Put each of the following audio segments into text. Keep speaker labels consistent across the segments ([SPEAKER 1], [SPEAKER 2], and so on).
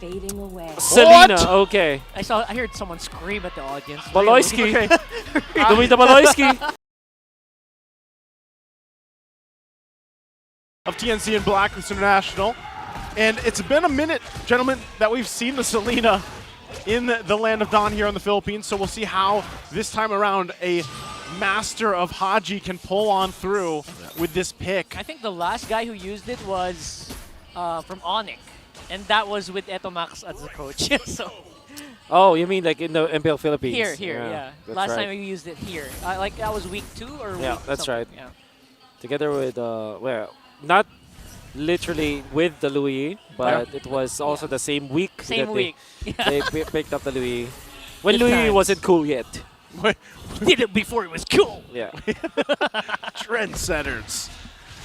[SPEAKER 1] Fading away.
[SPEAKER 2] Selena, okay.
[SPEAKER 3] I heard someone scream at the audience.
[SPEAKER 2] Baloyski.
[SPEAKER 3] Really?
[SPEAKER 2] Dumita Baloyski.
[SPEAKER 4] Of TNC and Blacklist International. And it's been a minute, gentlemen, that we've seen the Selena in the land of Dawn here in the Philippines. So we'll see how this time around a master of Haji can pull on through with this pick.
[SPEAKER 3] I think the last guy who used it was from Onyx. And that was with Etomax as the coach. So
[SPEAKER 2] Oh, you mean like in the MPL Philippines?
[SPEAKER 3] here, yeah.
[SPEAKER 2] That's
[SPEAKER 3] Last
[SPEAKER 2] right.
[SPEAKER 3] time we used it here. Like that was week 2 or
[SPEAKER 2] Yeah,
[SPEAKER 3] week
[SPEAKER 2] that's
[SPEAKER 3] something.
[SPEAKER 2] right.
[SPEAKER 3] Yeah.
[SPEAKER 2] Together with, well, not literally with the Louis, but it was also the same week.
[SPEAKER 3] Same
[SPEAKER 2] that
[SPEAKER 3] week.
[SPEAKER 2] They picked up the Louis. When
[SPEAKER 3] Good
[SPEAKER 2] Louis
[SPEAKER 3] times.
[SPEAKER 2] wasn't cool yet.
[SPEAKER 3] Did it before it was cool.
[SPEAKER 2] Yeah.
[SPEAKER 4] Trendsetters.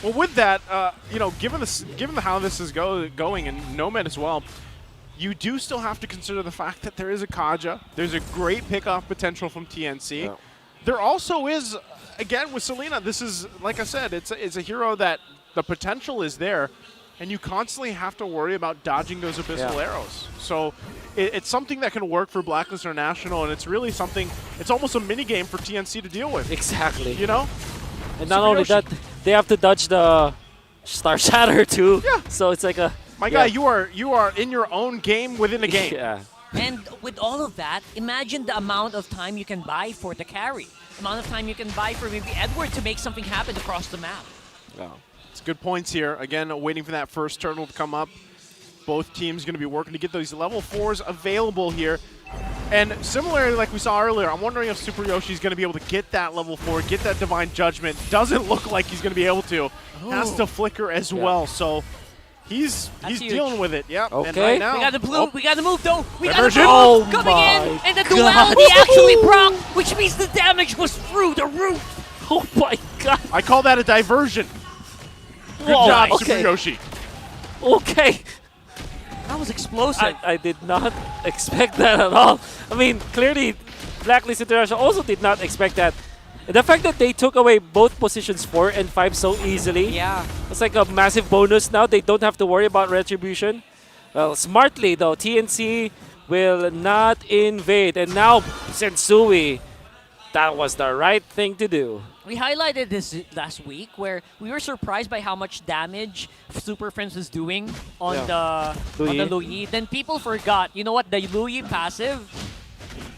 [SPEAKER 4] Well, with that, you know, given how this is going, and Nomad as well, you do still have to consider the fact that there is a Kaja. There's a great pickoff potential from TNC.
[SPEAKER 2] Yeah.
[SPEAKER 4] There also is, again, with Selena, this is, like I said, it's a hero that the potential is there, and you constantly have to worry about dodging those abyssal arrows. So it's something that can work for Blacklist International, and it's really something, it's almost a mini game for TNC to deal with.
[SPEAKER 2] Exactly.
[SPEAKER 4] You know?
[SPEAKER 2] And not only that, they have to dodge the Star Shatter too.
[SPEAKER 4] Yeah.
[SPEAKER 2] So it's like a...
[SPEAKER 4] My guy, you are in your own game within a game.
[SPEAKER 2] Yeah.
[SPEAKER 3] And with all of that, imagine the amount of time you can buy for the carry. The amount of time you can buy for maybe Edward to make something happen across the map.
[SPEAKER 2] Yeah.
[SPEAKER 4] It's good points here. Again, waiting for that first turtle to come up. Both teams going to be working to get those level 4s available here. And similarly, like we saw earlier, I'm wondering if Super Yoshi's going to be able to get that level 4, get that Divine Judgment. Doesn't look like he's going to be able to. Has to flicker as well. So he's dealing with it. Yep.
[SPEAKER 2] Okay.
[SPEAKER 4] And right now,
[SPEAKER 3] We got the blue. We got the move though. We got the
[SPEAKER 4] Diversion.
[SPEAKER 3] move
[SPEAKER 2] Oh
[SPEAKER 3] coming in,
[SPEAKER 2] my
[SPEAKER 3] and the
[SPEAKER 2] God.
[SPEAKER 3] duality actually proc, which means the damage was through the roof.
[SPEAKER 2] Oh my god.
[SPEAKER 4] I call that a diversion. Good
[SPEAKER 2] Whoa,
[SPEAKER 4] job,
[SPEAKER 2] okay.
[SPEAKER 4] Super Yoshi.
[SPEAKER 2] Okay.
[SPEAKER 3] That was explosive.
[SPEAKER 2] I did not expect that at all. I mean, clearly, Blacklist International also did not expect that. The fact that they took away both positions 4 and 5 so easily,
[SPEAKER 3] Yeah.
[SPEAKER 2] it's like a massive bonus now. They don't have to worry about retribution. Well, smartly though, TNC will not invade. And now, Sensui, that was the right thing to do.
[SPEAKER 3] We highlighted this last week where we were surprised by how much damage Super Friends was doing on the Louis. Then people forgot. You know what? The Louis passive,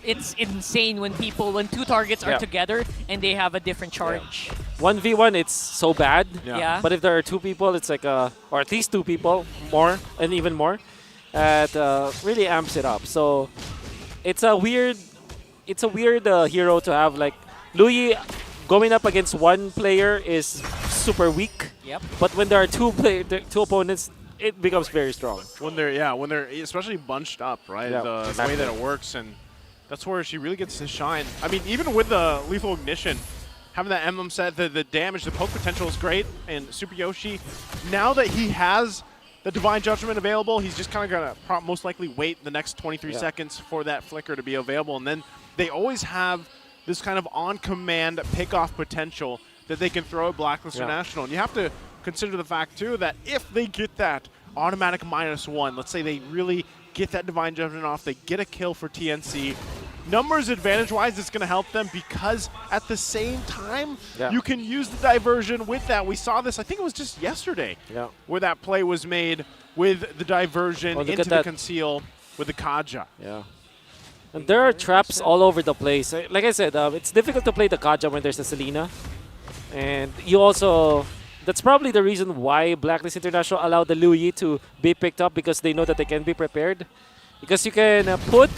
[SPEAKER 3] it's insane when two targets are together and they have a different charge.
[SPEAKER 2] 1v1, it's so bad.
[SPEAKER 3] Yeah.
[SPEAKER 2] But if there are 2 people, it's like or at least 2 people, more and even more, it really amps it up. So it's a weird hero to have. Like Louis going up against one player is super weak.
[SPEAKER 3] Yep.
[SPEAKER 2] But when there are two opponents, it becomes very strong.
[SPEAKER 4] When they're especially bunched up, right?
[SPEAKER 2] Yeah,
[SPEAKER 4] The
[SPEAKER 2] exactly.
[SPEAKER 4] way that it works, and that's where she really gets to shine. I mean, even with the Lethal Ignition, having that emblem set, the damage, the poke potential is great. And Super Yoshi, now that he has the Divine Judgment available, he's just kind of going to most likely wait the next 23 seconds for that flicker to be available. And then they always have this kind of on-command pick-off potential that they can throw at Blacklist International. And you have to consider the fact, too, that if they get that automatic -1, let's say they really get that Divine Judgment off, they get a kill for TNC, numbers advantage-wise, it's going to help them because at the same time, you can use the diversion with that. We saw this, I think it was just yesterday, where that play was made with the diversion into the conceal with the Kaja.
[SPEAKER 2] Yeah. And there are traps all over the place. Like I said, it's difficult to play the Kaja when there's a Selena. And you also... That's probably the reason why Blacklist International allowed the Louis to be picked up, because they know that they can be prepared. Because you can put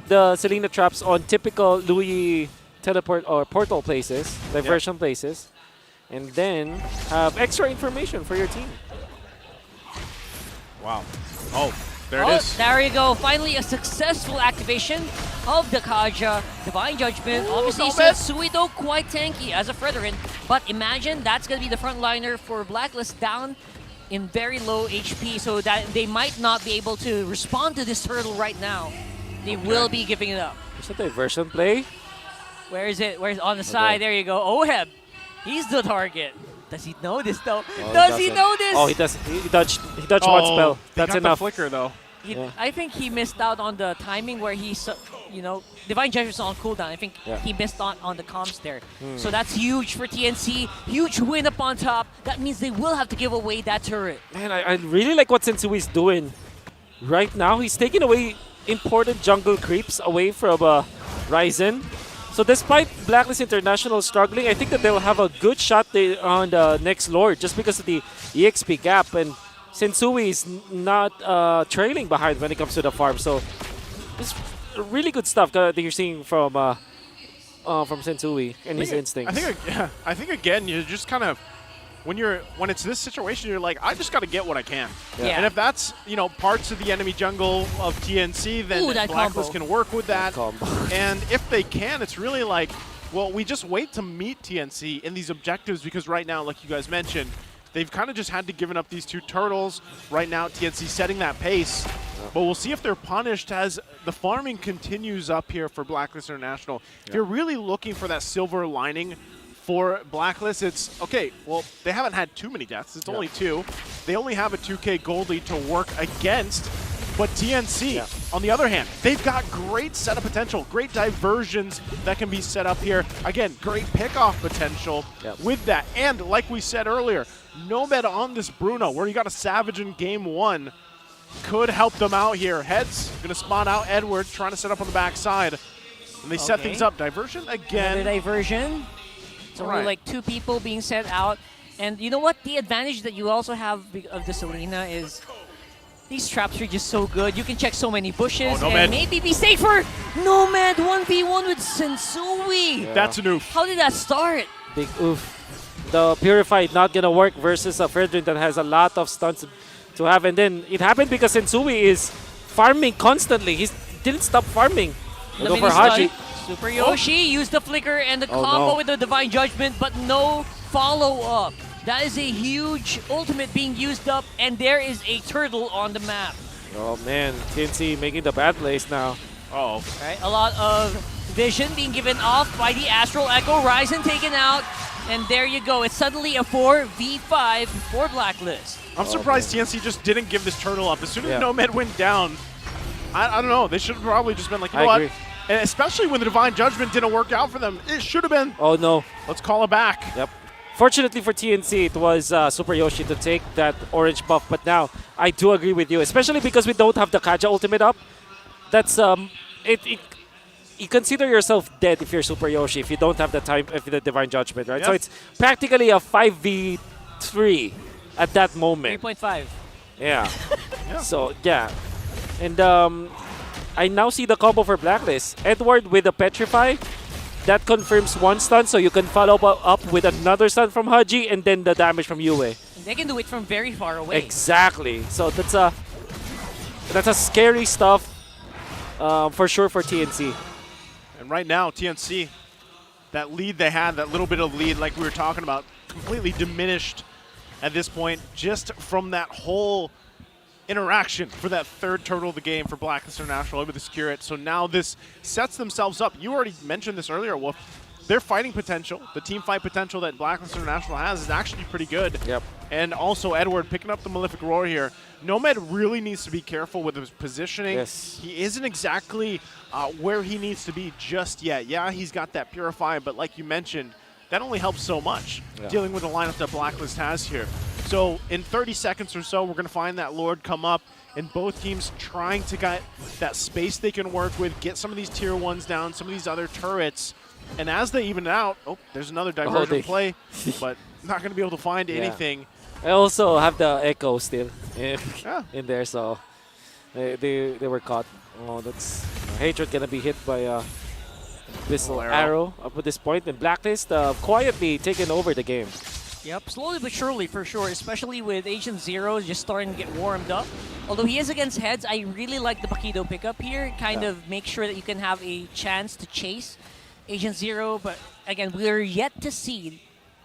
[SPEAKER 2] the Selena traps on typical Louis teleport or portal places, diversion places, and then have extra information for your team.
[SPEAKER 4] Wow. Oh, there it is.
[SPEAKER 3] There you go. Finally, a successful activation of the Kaja. Divine Judgment. Obviously, Sensui though quite tanky as a Fredrin. But imagine that's going to be the frontliner for Blacklist down in very low HP, so that they might not be able to respond to this turtle right now. They will be giving it up.
[SPEAKER 2] Is that a diversion play?
[SPEAKER 3] Where is it? Where's on the side? There you go. Oheb. He's the target. Does he know this though?
[SPEAKER 2] Oh,
[SPEAKER 3] Does he know this?
[SPEAKER 2] Oh, he does. He dodged one spell.
[SPEAKER 4] They
[SPEAKER 2] That's
[SPEAKER 4] got
[SPEAKER 2] enough.
[SPEAKER 4] The flicker though.
[SPEAKER 2] Yeah.
[SPEAKER 3] I think he missed out on the timing where you know, Divine Judgment's on cooldown. I think
[SPEAKER 2] Yeah.
[SPEAKER 3] he missed on the comms there. So that's huge for TNC. Huge win up on top. That means they will have to give away that turret.
[SPEAKER 2] Man, I really like what Sensui's doing right now. He's taking away important jungle creeps away from Ryzen. So despite Blacklist International struggling, I think that they'll have a good shot on the next Lord just because of the EXP gap. And Sensui is not trailing behind when it comes to the farm. So it's really good stuff that you're seeing from Sensui and his instincts.
[SPEAKER 4] I think again, you're just kind of when it's this situation, you're like, I just got to get what I can.
[SPEAKER 3] Yeah.
[SPEAKER 4] And if that's parts of the enemy jungle of TNC, then
[SPEAKER 3] Ooh, that
[SPEAKER 4] Blacklist
[SPEAKER 3] combo.
[SPEAKER 4] can work with that.
[SPEAKER 2] Combo.
[SPEAKER 4] And if they can, it's really like, well, we just wait to meet TNC in these objectives because right now, like you guys mentioned, they've kind of just had to give up these 2 turtles. Right now, TNC setting that pace. But we'll see if they're punished as the farming continues up here for Blacklist International. If you're really looking for that silver lining for Blacklist, it's, okay, well, they haven't had too many deaths. It's only 2. They only have a 2K Goldie to work against. But TNC, on the other hand, they've got great setup potential, great diversions that can be set up here. Again, great pickoff potential with that. And like we said earlier, Nomad on this Bruno, where you got a Savage in game 1, could help them out here. Heads going to spawn out Edward, trying to set up on the backside. And they set things up. Diversion again.
[SPEAKER 3] Another diversion. It's only like 2 people being sent out. And you know what? The advantage that you also have of the Selena is these traps are just so good. You can check so many bushes and maybe be safer. Nomad 1v1 with Sensui.
[SPEAKER 2] Yeah.
[SPEAKER 4] That's an oof.
[SPEAKER 3] How did that start?
[SPEAKER 2] Big oof. The Purified not gonna work versus a Fredrin that has a lot of stunts to have. And then it happened because Sensui is farming constantly. He didn't stop farming.
[SPEAKER 3] The
[SPEAKER 2] Go for
[SPEAKER 3] mini
[SPEAKER 2] Haji.
[SPEAKER 3] stun. Super Yoshi used the flicker and the
[SPEAKER 2] Oh,
[SPEAKER 3] combo
[SPEAKER 2] no.
[SPEAKER 3] with the Divine Judgment, but no follow-up. That is a huge ultimate being used up, and there is a turtle on the map.
[SPEAKER 2] Oh man, TNC making the bad plays now.
[SPEAKER 4] Uh-oh.
[SPEAKER 3] Right, a lot of vision being given off by the Astral Echo. Ryzen taken out, and there you go. It's suddenly a 4v5 for Blacklist.
[SPEAKER 4] I'm surprised TNC just didn't give this turtle up. As soon as
[SPEAKER 2] Yeah.
[SPEAKER 4] Nomad went down, I don't know. They should have probably just been like, you know
[SPEAKER 2] I
[SPEAKER 4] what?
[SPEAKER 2] agree.
[SPEAKER 4] And especially when the Divine Judgment didn't work out for them. It should have been,
[SPEAKER 2] Oh no.
[SPEAKER 4] let's call it back.
[SPEAKER 2] Yep. Fortunately for TNC, it was Super Yoshi to take that orange buff. But now, I do agree with you, especially because we don't have the Kaja ultimate up. That's you consider yourself dead if you're Super Yoshi if you don't have the time if the Divine Judgment, right?
[SPEAKER 4] Yep.
[SPEAKER 2] So it's practically a 5v3 at that moment.
[SPEAKER 3] 3.5.
[SPEAKER 2] Yeah.
[SPEAKER 4] Yeah.
[SPEAKER 2] So yeah, and I now see the combo for Blacklist. Edward with the Petrify. That confirms 1 stun, so you can follow up with another stun from Haji and then the damage from Yue.
[SPEAKER 3] They can do it from very far away.
[SPEAKER 2] Exactly. So that's a scary stuff for sure for TNC.
[SPEAKER 4] And right now, TNC, that lead they had, that little bit of lead like we were talking about, completely diminished at this point just from that whole interaction for that 3rd turtle of the game for Blacklist International over the Security. So now this sets themselves up. You already mentioned this earlier, Wolf. Their fighting potential, the team fight potential that Blacklist International has is actually pretty good.
[SPEAKER 2] Yep.
[SPEAKER 4] And also Edward picking up the Malefic Roar here. Nomad really needs to be careful with his positioning.
[SPEAKER 2] Yes.
[SPEAKER 4] He isn't exactly where he needs to be just yet. Yeah, he's got that Purify, but like you mentioned, that only helps so much dealing with the lineup that Blacklist has here. So in 30 seconds or so, we're going to find that Lord come up, and both teams trying to get that space they can work with, get some of these tier 1s down, some of these other turrets. And as they even out, there's another diversion play, but not going to be able to find anything.
[SPEAKER 2] I also have the Echo still in there, so they were caught. Oh, that's Hatred going to be hit by a Whistle Arrow up at this point, and Blacklist quietly taking over the game.
[SPEAKER 3] Yep, slowly but surely for sure, especially with Agent Zero just starting to get warmed up. Although he is against Heads, I really like the Bakido pickup here. Kind of make sure that you can have a chance to chase Agent Zero, but again, we're yet to see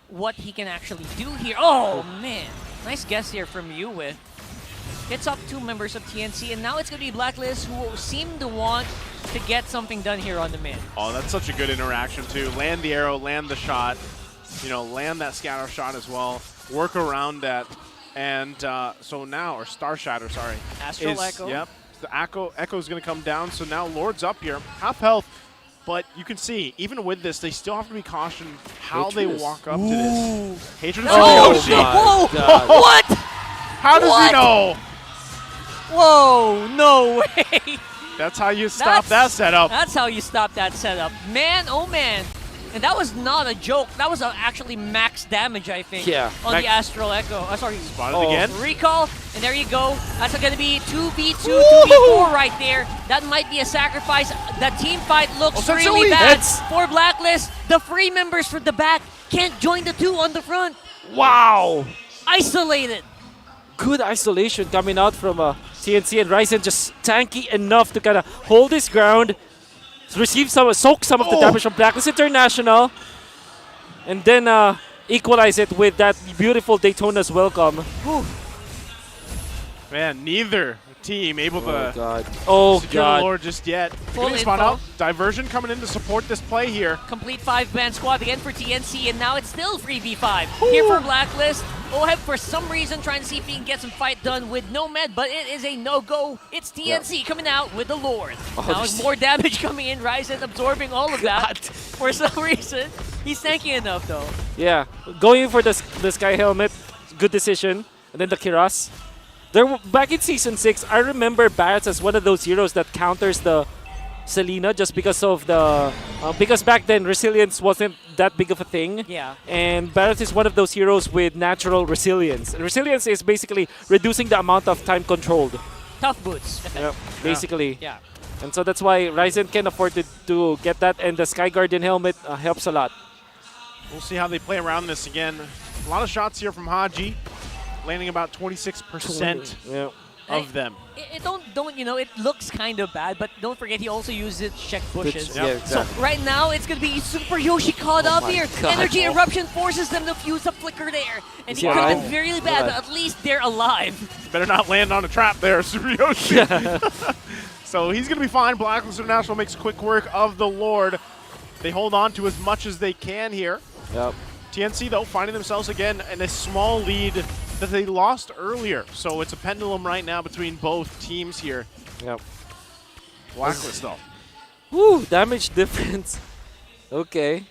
[SPEAKER 3] what he can actually do here. Oh man, nice guess here from you with. Hits up 2 members of TNC, and now it's going to be Blacklist who seem to want to get something done here on the mid.
[SPEAKER 4] Oh, that's such a good interaction too. Land the arrow, land the shot, land that scatter shot as well, work around that. And so now, or Star Shatter, sorry.
[SPEAKER 3] Astral Echo.
[SPEAKER 4] Yep. The Echo's going to come down, so now Lord's up here. Half health, but you can see, even with this, they still have to be cautioned how they walk up to this. Hatred is
[SPEAKER 3] Oh,
[SPEAKER 4] Yoshi.
[SPEAKER 3] whoa!
[SPEAKER 2] God.
[SPEAKER 3] What?
[SPEAKER 4] How does
[SPEAKER 3] What?
[SPEAKER 4] he know?
[SPEAKER 3] Whoa! No way!
[SPEAKER 4] That's how you stop that setup.
[SPEAKER 3] That's how you stop that setup. Man, oh man. And that was not a joke. That was actually max damage, I think,
[SPEAKER 2] Yeah,
[SPEAKER 3] on the Astral Echo. Sorry.
[SPEAKER 4] Spotted again.
[SPEAKER 3] Recall, and there you go. That's going to be 2v2, 2v4 right there. That might be a sacrifice. The team fight looks really bad for Blacklist. The free members from the back can't join the two on the front.
[SPEAKER 2] Wow!
[SPEAKER 3] Isolated.
[SPEAKER 2] Good isolation coming out from TNC, and Ryzen just tanky enough to kind of hold his ground, soak some of the damage from Blacklist International, and then equalize it with that beautiful Daytona's welcome.
[SPEAKER 3] Whew.
[SPEAKER 4] Man, neither team able to secure the Lord just yet.
[SPEAKER 3] Full
[SPEAKER 4] Spot
[SPEAKER 3] info.
[SPEAKER 4] out. Diversion coming in to support this play here.
[SPEAKER 3] Complete 5-man squad again for TNC, and now it's still 3v5. Here for Blacklist. Oheb, for some reason, trying to see if he can get some fight done with Nomad, but it is a no-go. It's TNC coming out with the Lord. Now there's more damage coming in. Ryzen absorbing all of that. For some reason, he's tanky enough, though.
[SPEAKER 2] Yeah, going for the Sky Helmet, good decision. And then the Kiras. Back in Season 6, I remember Barretts as one of those heroes that counters the Selena just because of the... because back then, resilience wasn't that big of a thing.
[SPEAKER 3] Yeah.
[SPEAKER 2] And Barretts is one of those heroes with natural resilience. And resilience is basically reducing the amount of time controlled.
[SPEAKER 3] Tough boots.
[SPEAKER 2] Yep, basically.
[SPEAKER 3] Yeah.
[SPEAKER 2] And so that's why Ryzen can afford to get that, and the Sky Guardian helmet helps a lot.
[SPEAKER 4] We'll see how they play around this again. A lot of shots here from Haji, landing about 26% of them.
[SPEAKER 3] It don't you know, it looks kind of bad, but don't forget he also uses check bushes.
[SPEAKER 2] Yeah, exactly.
[SPEAKER 3] So right now it's gonna be Super Yoshi caught up here.
[SPEAKER 2] God.
[SPEAKER 3] Energy eruption forces them to fuse a flicker there, and
[SPEAKER 2] Is
[SPEAKER 3] he
[SPEAKER 2] he
[SPEAKER 3] could have
[SPEAKER 2] alive?
[SPEAKER 3] been really bad, but at least they're alive.
[SPEAKER 4] Better not land on a trap there, Super Yoshi. So he's going to be fine. Blacklist International makes quick work of the Lord. They hold on to as much as they can here.
[SPEAKER 2] Yep.
[SPEAKER 4] TNC, though, finding themselves again in a small lead that they lost earlier. So it's a pendulum right now between both teams here.
[SPEAKER 2] Yep.
[SPEAKER 4] Blacklist, though.
[SPEAKER 2] Woo, damage difference. Okay.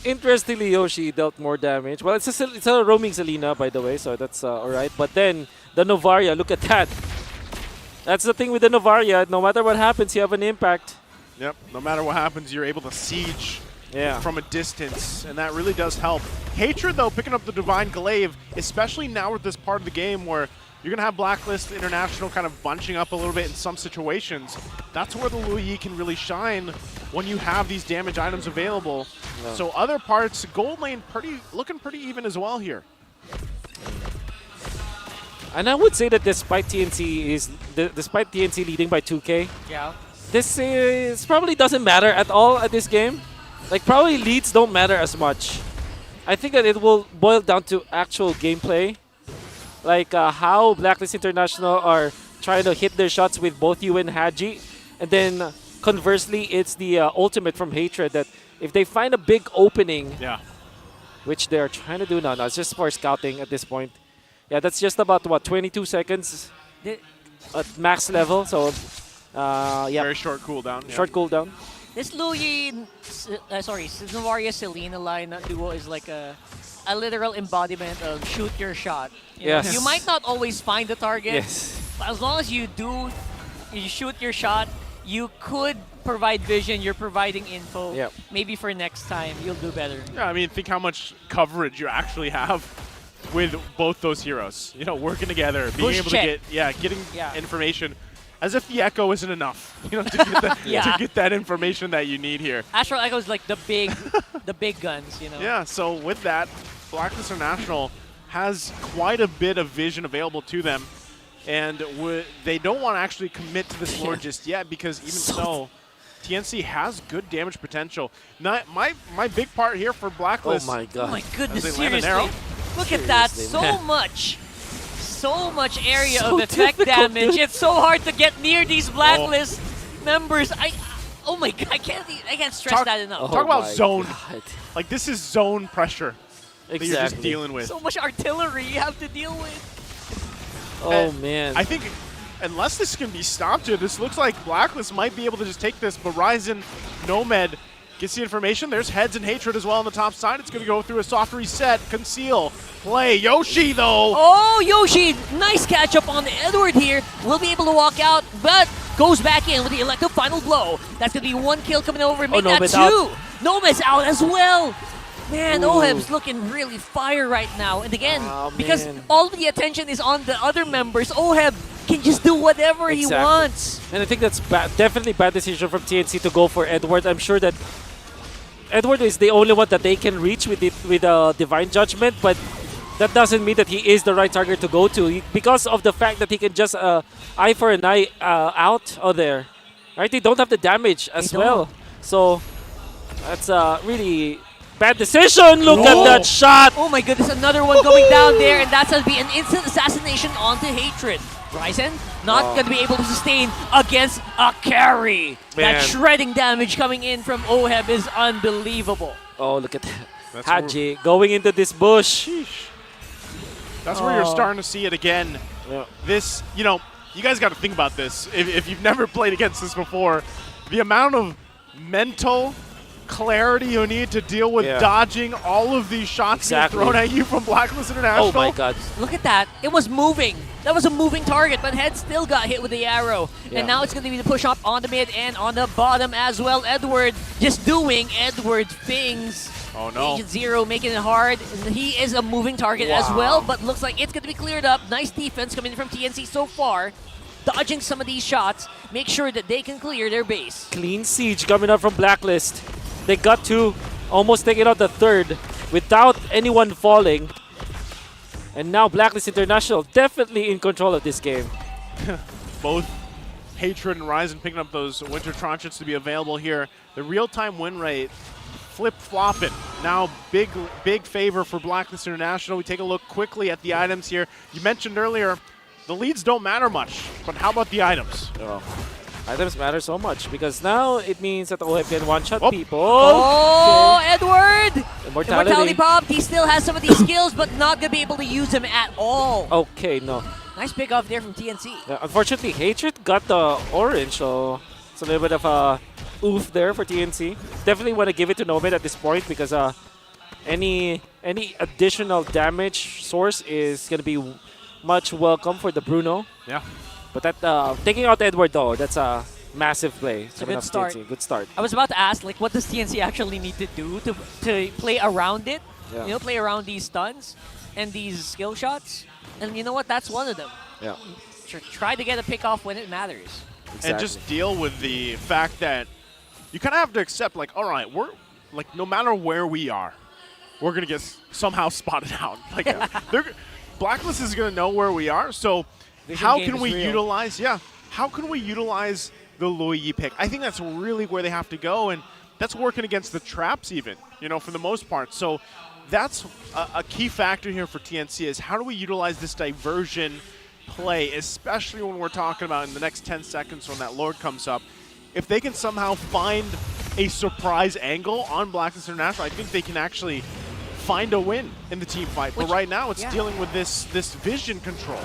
[SPEAKER 2] Interestingly, Yoshi dealt more damage. Well, it's a roaming Selena, by the way, so that's alright. But then, the Novaria, look at that. That's the thing with the Novaria. No matter what happens, you have an impact.
[SPEAKER 4] Yep. No matter what happens, you're able to siege from a distance, and that really does help. Hatred, though, picking up the Divine Glaive, especially now with this part of the game where you're going to have Blacklist International kind of bunching up a little bit in some situations. That's where the Lu Yi can really shine when you have these damage items available. Yeah. So other parts, gold lane looking pretty even as well here.
[SPEAKER 2] And I would say that despite TNC leading by 2K, this probably doesn't matter at all at this game. Like, probably leads don't matter as much. I think that it will boil down to actual gameplay. Like how Blacklist International are trying to hit their shots with both you and Haji. And then conversely, it's the ultimate from Hatred that if they find a big opening, which they're trying to do now, it's just for scouting at this point. Yeah, that's just about, what, 22 seconds at max level. So, yeah.
[SPEAKER 4] Very short cooldown.
[SPEAKER 2] Short cooldown.
[SPEAKER 3] This Novaria Selena line duo is like a literal embodiment of shoot your shot. You know, you might not always find the target, but as long as you shoot your shot, you could provide vision, you're providing info. Maybe for next time, you'll do better.
[SPEAKER 4] Yeah, I mean, think how much coverage you actually have with both those heroes. You know, working together, being able to getting information. As if the Echo isn't enough, you know, to get that, to get that information that you need here.
[SPEAKER 3] Astral Echo is like the big guns, you know.
[SPEAKER 4] Yeah, so with that, Blacklist International has quite a bit of vision available to them, and they don't want to actually commit to this Lord just yet because even so, TNC has good damage potential. My big part here for Blacklist.
[SPEAKER 2] Oh my god!
[SPEAKER 3] Oh my goodness! Seriously, look at that! So much area of effect damage. It's so hard to get near these Blacklist members. Oh my god, I can't stress that enough.
[SPEAKER 4] Talk about zone. Like, this is zone pressure that you're just dealing with.
[SPEAKER 3] So much artillery you have to deal with.
[SPEAKER 2] Oh man.
[SPEAKER 4] I think unless this can be stopped here, this looks like Blacklist might be able to just take this, but Ryzen, Nomad gets the information. There's Heads and Hatred as well on the top side. It's going to go through a soft reset, conceal, play. Yoshi, though.
[SPEAKER 3] Oh, Yoshi, nice catch up on Edward here. Will be able to walk out, but goes back in with the elective final blow. That's going to be 1 kill coming over and make that
[SPEAKER 2] Nomad's
[SPEAKER 3] 2.
[SPEAKER 2] out.
[SPEAKER 3] Nomad's out as well. Man,
[SPEAKER 2] Ooh.
[SPEAKER 3] Oheb's looking really fire right now. And again,
[SPEAKER 2] Oh,
[SPEAKER 3] because
[SPEAKER 2] man.
[SPEAKER 3] all of the attention is on the other members, Oheb can just do whatever he
[SPEAKER 2] Exactly.
[SPEAKER 3] wants.
[SPEAKER 2] And I think that's definitely bad decision from TNC to go for Edward. I'm sure that Edward is the only one that they can reach with Divine Judgment, but that doesn't mean that he is the right target to go to because of the fact that he can just eye for an eye out there. Right? They don't have the damage as well. So that's a really bad decision. Look at that shot.
[SPEAKER 3] Oh my goodness, another one going down there, and that's going to be an instant assassination onto Hatred. Ryzen not going to be able to sustain against a carry. That
[SPEAKER 2] Man.
[SPEAKER 3] shredding damage coming in from Oheb is unbelievable.
[SPEAKER 2] Oh, look at that.
[SPEAKER 4] That's
[SPEAKER 2] Haji going into this bush.
[SPEAKER 4] That's where you're starting to see it again.
[SPEAKER 2] Yeah.
[SPEAKER 4] This, you know, you guys got to think about this. If you've never played against this before, the amount of mental clarity you need to deal with dodging all of these shots being thrown at you from Blacklist International.
[SPEAKER 2] Oh my god.
[SPEAKER 3] Look at that. It was moving. That was a moving target, but Head still got hit with the arrow.
[SPEAKER 2] Yeah.
[SPEAKER 3] And now it's going to be the push up on the mid and on the bottom as well. Edward just doing Edward things.
[SPEAKER 4] Oh no.
[SPEAKER 3] Agent Zero making it hard. He is a moving target as well, but looks like it's going to be cleared up. Nice defense coming in from TNC so far. Dodging some of these shots. Make sure that they can clear their base.
[SPEAKER 2] Clean siege coming up from Blacklist. They got to almost taking out the third without anyone falling. And now Blacklist International definitely in control of this game.
[SPEAKER 4] Both Hatred and Ryzen picking up those Winter Tranchets to be available here. The real-time win rate flip-flopping. Now big favor for Blacklist International. We take a look quickly at the items here. You mentioned earlier the leads don't matter much, but how about the items?
[SPEAKER 2] Oh. Items matter so much because now it means that Oheb can one-shot
[SPEAKER 4] Oh.
[SPEAKER 2] people.
[SPEAKER 3] Oh, Edward!
[SPEAKER 2] Immortality.
[SPEAKER 3] Popped. He still has some of these skills, but not going to be able to use them at all.
[SPEAKER 2] Okay, no.
[SPEAKER 3] Nice pick off there from TNC.
[SPEAKER 2] Unfortunately, Hatred got the orange, so it's a little bit of a oof there for TNC. Definitely want to give it to Nomad at this point because any additional damage source is going to be much welcome for the Bruno.
[SPEAKER 4] Yeah.
[SPEAKER 2] But that taking out Edward though, that's a massive play.
[SPEAKER 3] It's a good start.
[SPEAKER 2] TNC. Good start.
[SPEAKER 3] I was about to ask, like, what does TNC actually need to do to play around it?
[SPEAKER 2] Yeah.
[SPEAKER 3] You know, play around these stuns and these skill shots. And you know what? That's one of them.
[SPEAKER 2] Yeah.
[SPEAKER 3] Try to get a pick off when it matters.
[SPEAKER 2] Exactly.
[SPEAKER 4] And just deal with the fact that you kind of have to accept, like, all right, we're, like, no matter where we are, we're going to get somehow spotted out. Like, Blacklist is going to know where we are, so how can we utilize, how can we utilize the Luigi pick? I think that's really where they have to go, and that's working against the traps even, you know, for the most part. So that's a key factor here for TNC is how do we utilize this diversion play, especially when we're talking about in the next 10 seconds when that Lord comes up. If they can somehow find a surprise angle on Blacklist International, I think they can actually find a win in the team fight. But right now it's dealing with this vision control.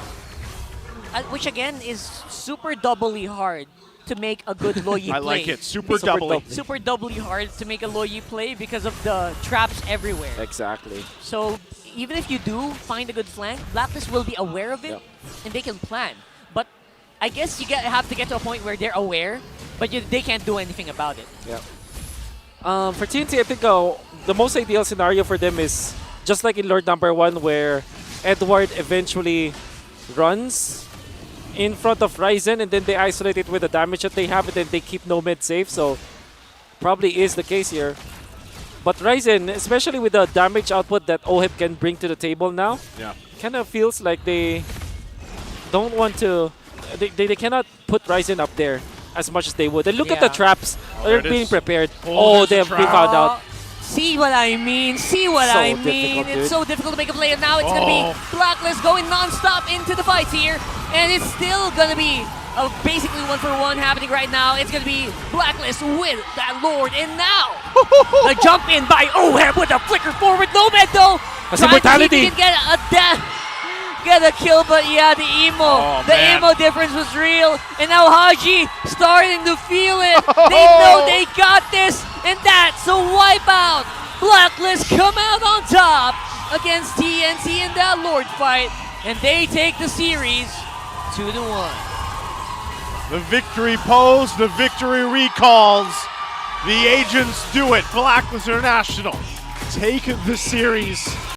[SPEAKER 3] Which again is super doubly hard to make a good Loyi play.
[SPEAKER 4] I like it. Super doubly.
[SPEAKER 3] Super doubly hard to make a Loyi play because of the traps everywhere.
[SPEAKER 2] Exactly.
[SPEAKER 3] So even if you do find a good flank, Blacklist will be aware of it and they can plan. But I guess you have to get to a point where they're aware, but they can't do anything about it.
[SPEAKER 2] Yeah. For TNT, I think the most ideal scenario for them is just like in Lord number 1 where Edward eventually runs in front of Ryzen and then they isolate it with the damage that they have and then they keep Nomad safe. So probably is the case here. But Ryzen, especially with the damage output that Oheb can bring to the table now, kind of feels like they don't want to, they cannot put Ryzen up there as much as they would. And look at the traps. They're being prepared. Oh, they have been found out.
[SPEAKER 3] See what I mean? See what
[SPEAKER 2] So
[SPEAKER 3] I mean?
[SPEAKER 2] difficult,
[SPEAKER 3] It's so difficult to make a play, and now it's going to be Blacklist going non-stop into the fights here, and it's still going to be basically 1-for-1 happening right now. It's going to be Blacklist with that Lord, and now the jump in by Oheb with a flicker forward. Nomad though,
[SPEAKER 2] That's
[SPEAKER 3] trying to see if
[SPEAKER 2] immortality.
[SPEAKER 3] he can get a death. get a kill, but yeah, the emo.
[SPEAKER 4] Oh,
[SPEAKER 3] the
[SPEAKER 4] man.
[SPEAKER 3] emo difference was real. And now Haji starting to feel it. They know they got this, and that's a wipeout. Blacklist come out on top against TNT in that Lord fight, and they take the series 2-1.
[SPEAKER 4] The victory pose, the victory recalls. The agents do it. Blacklist International take the series.